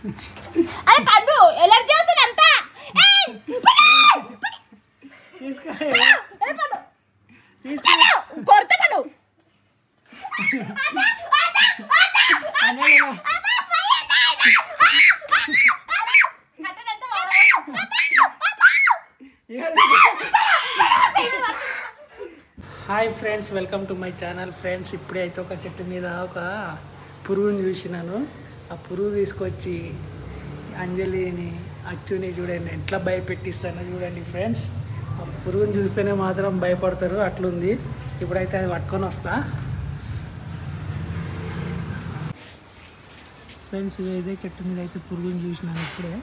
అరే పండు ఎలర్జీ వస్తుంది అంతా కొడతా పండు hi friends, welcome to my channel. Friends, ఇప్పుడే అయితే ఒక చెట్టు మీద ఒక పురుగుని చూసినాను. ఆ పురుగు తీసుకొచ్చి అంజలిని అచ్చుని చూడండి ఎట్లా భయపెట్టిస్తానో చూడండి ఫ్రెండ్స్. ఆ పురుగుని చూస్తేనే మాత్రం భయపడతారు, అట్లుంది. ఇప్పుడైతే అది పట్టుకొని వస్తా ఫ్రెండ్స్. ఇదే చెట్టు మీద అయితే పురుగుని చూసినాను ఇప్పుడే.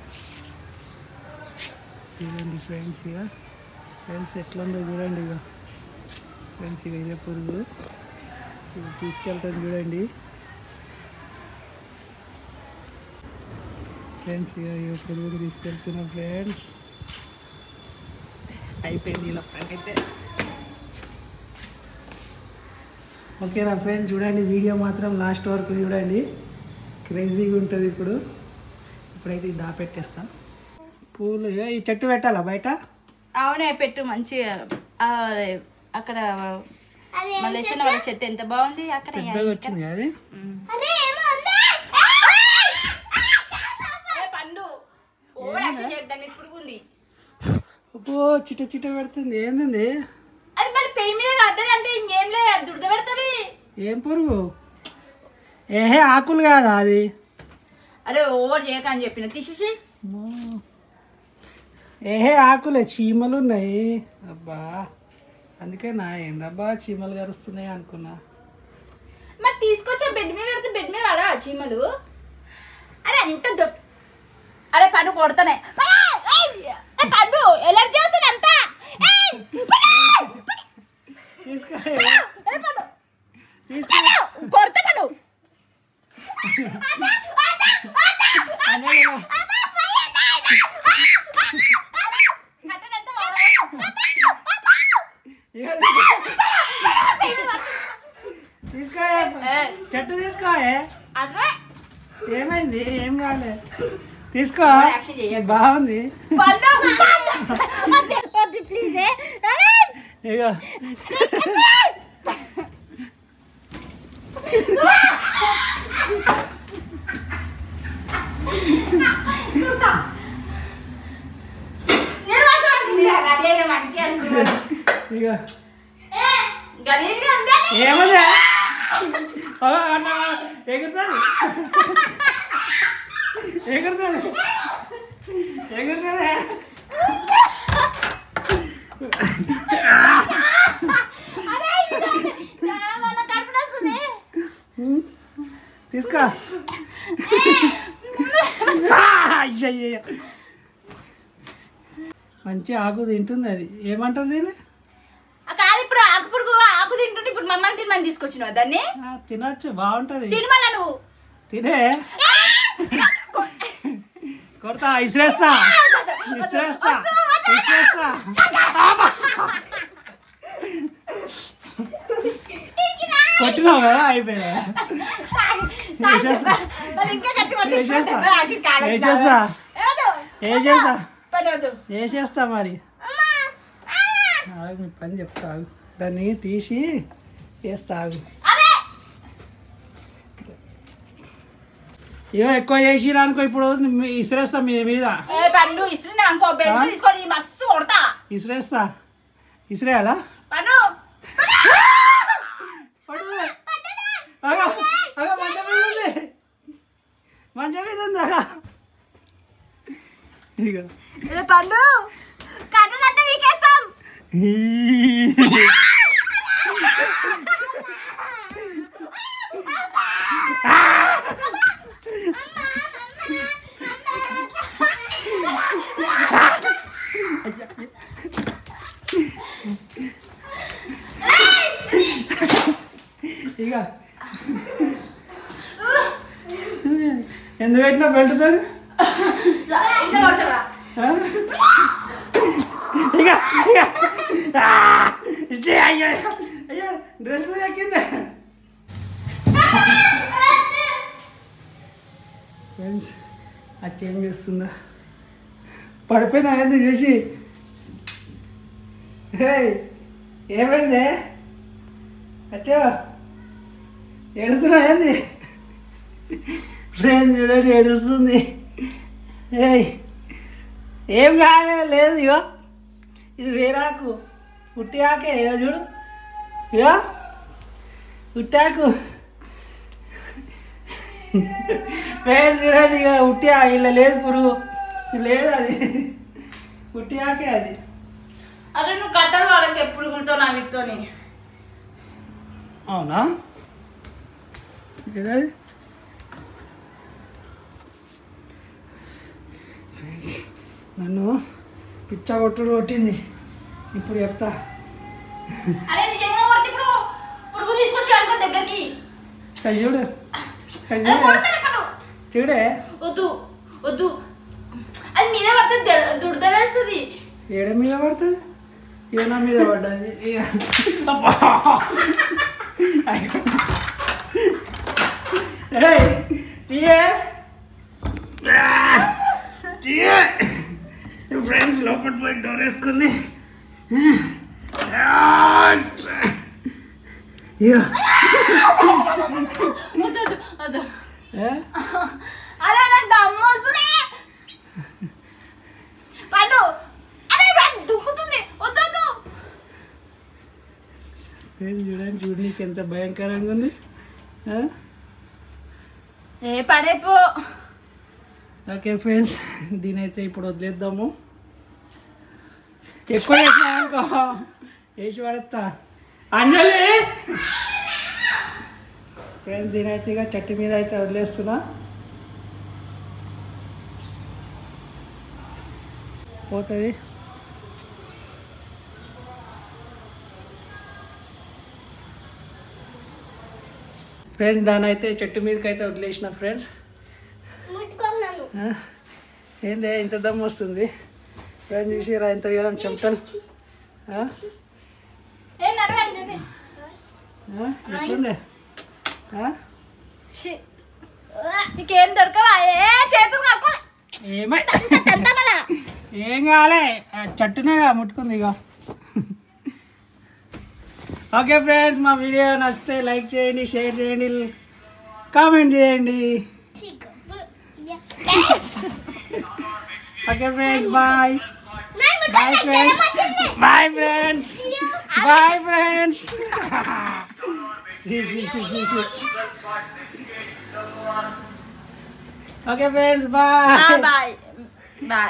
చూడండి ఫ్రెండ్స్, ఇక ఫ్రెండ్స్ ఎట్లుందో చూడండి. ఇక ఫ్రెండ్స్, ఇక ఇదే పురుగు ఇది తీసుకెళ్తాను చూడండి ఫ్రెండ్స్. ఇక పురుగుని తీసుకెళ్తున్నాం ఫ్రెండ్స్. అయిపోయింది ఇలా అయితే. ఓకేనా ఫ్రెండ్స్, చూడండి వీడియో మాత్రం లాస్ట్ వరకు చూడండి, క్రేజీగా ఉంటుంది. ఇప్పుడైతే ఇది దాపెట్టేస్తాం. పూలు ఈ చెట్టు పెట్టాలా బయట? అవునే పెట్టు మంచిగా. అక్కడ మలేషియా వాళ్ళ చెట్టు ఎంత బాగుంది, అక్కడ పెద్దగా వచ్చింది అది. పండు ఇప్పుడు ఉంది. ఓ చిట్ట చిట్ట పెడుతుంది. ఏంది అది మళ్ళీ పెయి మీద కట్టది అంటే ఇంకేం లేదు, దురద పెడుతుంది. ఏం పురుగు? ఏహే ఆకులు కాదా అది? అరే ఓవర్ చేయక అని చెప్పిన తీసేసి. ఏహే ఆకులే, చీమలు ఉన్నాయి. అబ్బా అందుకే నా ఏందబ్బా చీమలు కరుస్తున్నాయి అనుకున్నా. మరి తీసుకొచ్చా బెడ్ మీద పెడితే బెడ్ మీద రాడా చీమలు? అరే అంత అరే పండు కొడతానే పండు ఎలర్జీ వస్తుంది అంతా. కొడతా పండు తీసుకో, చెట్టు తీసుకో. ఏమైంది? ఏం కాలే, తీసుకో. బాగుంది. ప్లీజ్ ఇక ఏమన్నా ఎగురుతుంది ఎగురుతుంది ఎగురుతుంది. తీసుకో. అయ్యయ్య, మంచి ఆకు తింటుంది అది. ఏమంటారు దీన్ని? కాదు ఇప్పుడు ఆకు పురుగు ఆకు తింటుంటే ఇప్పుడు మమ్మల్ని తినమని తీసుకొచ్చినావు దాన్ని. తినొచ్చు, బాగుంటది. తినమలా నువ్వు తినే కొడతా, ఇసిరేస్తా ఇసిరేస్తా ఇసిరేస్తా. కొట్టినావు కదా, అయిపోయిందా? వేసేస్తా వేసేస్తా మరి. మీ పని చెప్తా, దాన్ని తీసి వేస్తా. ఏమో ఎక్కువ చేసిరా అనుకో, ఇప్పుడు ఇసిరేస్తా మీ మీద. ఇసిరేస్తా. ఇసిరేయాలా? మంచం మీద ఉంది. పండు కట్టనంతా వీకేస్తాం. ఇక ఎందుకు పెట్టినా బెల్ట్తో ఇక అయ్యా అయ్యా డ్రెస్ మీద ఎక్కిందా? ఫ్రెండ్స్ అచ్చి ఏం చేస్తుందా పడిపోయినా ఏంది చూసి ఏమైంది అచ్చో ఏడుస్తున్నా ఏంది ఫ్రెండ్ చూడండి ఏడుస్తుంది ఏం కాలే లేదు ఇగో ఇది వేరాకు ఉట్టి ఆకే ఇగో చూడు ఇగో ఉట్టాకు ఫ్రెండ్స్ చూడండి ఇక ఉట్టి ఇలా లేదు పురుగు లేదు అది ఉట్టి ఆకే అది. అరే నువ్వు కట్టలు వాడక ఎప్పుడు గురితో నా వీటితోని. అవునా ఏదది నన్ను పిచ్చా కొట్టుడు కొట్టింది ఇప్పుడు చెప్తా. అరే నిజంగా కొడితే ఇప్పుడు పురుగు తీసుకొచ్చి అనుకో దగ్గరికి చూడు చూడే వద్దు వద్దు అది మీద పడుతుంది దుడద వేస్తుంది. ఏడ మీద పడుతుంది ఏనా మీద పడ్డది తీయే తీయే ఫ్రెండ్స్ లోపల పోయి డోర్ వేసుకుంది. అరే నాకు దమ్ము వస్తుంది పండు. అరే దుక్కుతుంది వద్దు వద్దు. చూడండి చూడనీకి ఎంత భయంకరంగా ఉంది. ఏ పడైపో. ఓకే ఫ్రెండ్స్ దీని అయితే ఇప్పుడు వదిలేద్దాము. ఎక్కువ వేసినా అనుకో వేసి పడేస్తా అంజలి. ఫ్రెండ్స్ దీని అయితే ఇక చెట్టు మీద అయితే వదిలేస్తున్నా. పోతుంది ఫ్రెండ్స్ దాని అయితే చెట్టు మీదకి అయితే వదిలేసిన. ఫ్రెండ్స్ ఏంది ఇంత దమ్ము వస్తుంది ఫ్రెండ్స్ చూసిరా ఎంత వేయడం చెమటలు. ఎట్లుంది నీకేం దొరకవా చేతులు కడుకో. ఏం కాలే చెట్టునే ముట్టుకుంది ఇక. ఓకే ఫ్రెండ్స్ మా వీడియో నచ్చితే లైక్ చేయండి, షేర్ చేయండి, కామెంట్ చేయండి. Okay friends bye bye friends bye friends bye friends. Okay friends bye bye bye.